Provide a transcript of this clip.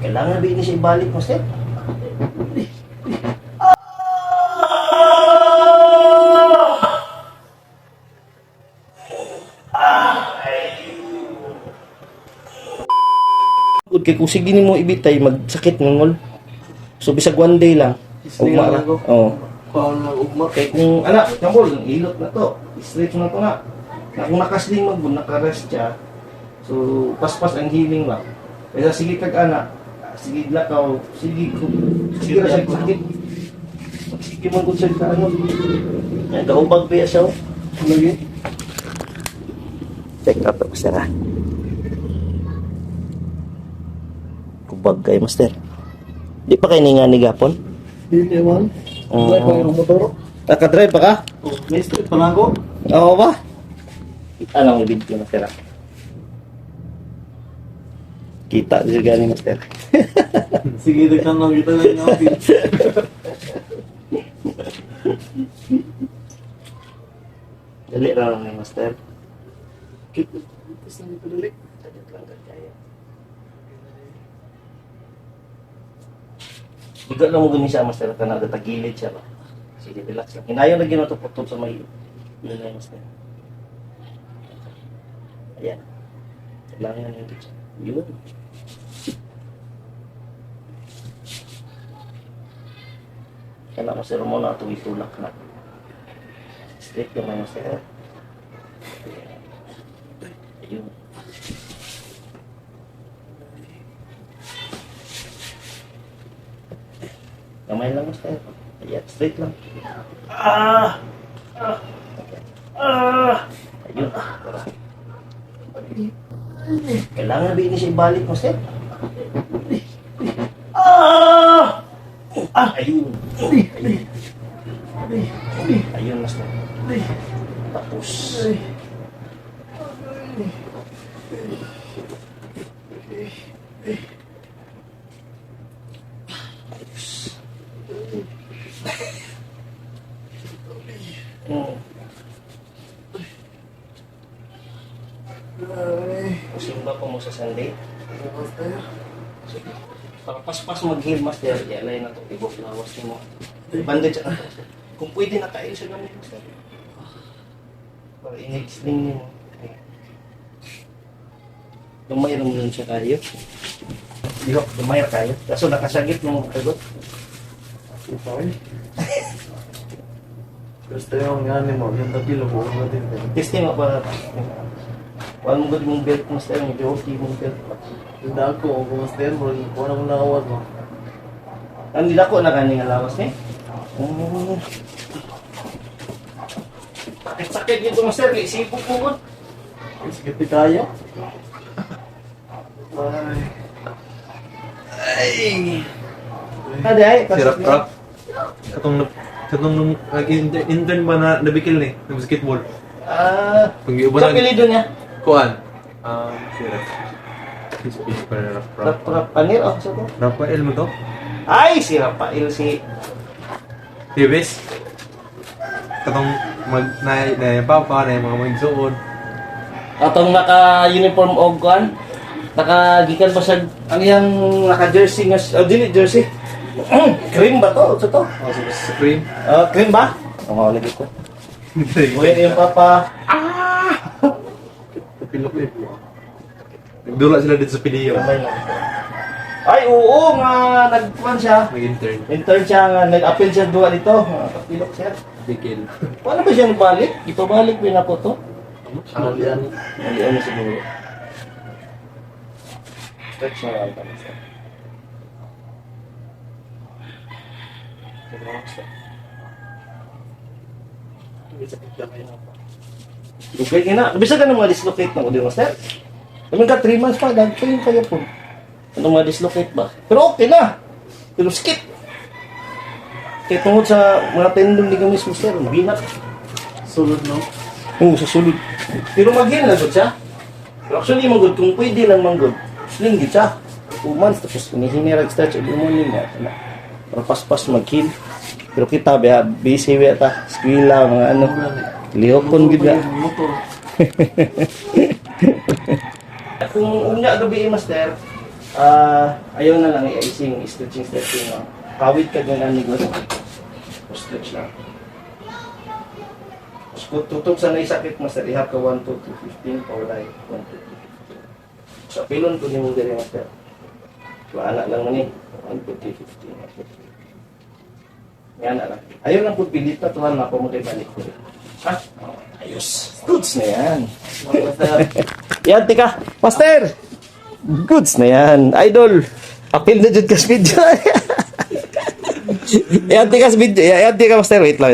Kailangan ba ini siya ibalik, master? Good kay kung sige nimo ibitay magsakit ngol. So bisag one day lang. Ugma ra. Oo. Paano na ugma? Kay kung anak, ngol, ilot na to. Straight na to na. Na kung nakasling magbun naka-rest siya. So paspas ang healing ba. Kaya sige kag anak. Sige lakaw, sige ko. Sige ra sa sakit. Sige man gud sa ano. Ay daubag pa siya. Lagi. Check up to sir. Kubag kay master. Di pa kayo nga ni gapon? Hindi man. Drive pa yung motor. Naka-drive pa ka? Oh, mister, panago. Oo ba? Anong video master? Kita din gani master. Sige, dagtan lang kita lang natin. Dali lang ni master. Kita sa nito dali. Dali lang kaya. Bigo lang mo gani siya master kana tagilid siya ba. Sige relax lang. Hinayon na ginatupot sa may yun na master. Ayan. Kailangan yun dito. Yun. Kailangan master mo na ito itulak na. Straight yung may master. Ayun. Kamay lang master. Ayan, straight lang. Ayun. Kailangan ba ini siya ibalik master? Ayun. Ayun master. Tapos. Simba po mo sa Sunday. Sige. Para pas-pas mag-heal master, ialay na ito. Ibok lawas mo. Bandage siya. Kung pwede nakain siya namin master. Para in-explain mo. Lumay lang yun siya kayo. Dihok, lumay kayo. Kaso nakasagit mo kagot. Okay. Gusto yung nga ni mo, yung tapilo mo natin. Testing mo para wala mo good mong belt master, medyo okay mong belt. Yung dako, kung master mo, kung ano mong nawad mo. Ang nila ko na kaning alawas ni. Sakit dito master, kay sipog po. Sige, kaya. Ay. Ada ay, Sirap trap. Katong intern ba na nabikil ni ng basketball. Pag iuban sa pilido niya. kuan. Sirap. Speech para Rap panir oh sa to. Rafael mo to? Ay, si Rafael si Davis. Katong na papa na yung mga magsuon. atong naka-uniform og kuan. Nakagikan pa sa ang iyang naka-jersey nga dili jersey. Cream ba to? Sa to? Supreme. Cream ba? Oo, lagi ko. Buhay yung papa. Pilok eh. Nagdula sila dito sa PDO. Ay, oo nga nagkuan siya. Nag-intern. Intern siya nga nag-appeal siya duwa dito. Kapilok siya. Bikil. Paano ba siya nabalik? Ipabalik ba na po to? Ano yan? Hindi ano siguro. Stretch na lang kami siya. Lugay ka na. Bisa ka na mga dislocate na ko din, master. Namin ka 3 months pa, dagpilin kayo po. Ano mga dislocate ba? Pero okay na. Pero skip. Kaya tungkol sa mga tendon ni gamis, master, binat. Sulod, no? Oo, sa sulod. Pero mag-heal na good siya. Pero actually, mag-good. Kung pwede lang mag-good, sling good siya. 2 months, tapos hinihinirag stretch every morning na. Para pas-pas mag-heal. Pero kita, busy ba ta? Skwila, mga ano. Lihokon gud na. Motor. Kung unya gabi master, Ayaw na lang i-icing, stretching, no? Kawit ka ganyan ni Gus. Stretch lang. Tutok sa naisakit, Master. Ihap ka 1, 2, 3, 15, paulay. 1, 2, 3, 15. Sa pilon ko niyo mong diri, Master. Anak lang man eh. 1, 2, 3, 15. Yan na lang. Ayaw lang po pilit na tuhan na po mo kayo balik ko. Ha? Ayos. Goods na yan. Yan, tika. Master! Goods na yan. Idol! Apil na dyan ka sa video. Yan, tika sa video. Yan, tika, Master. Wait lang.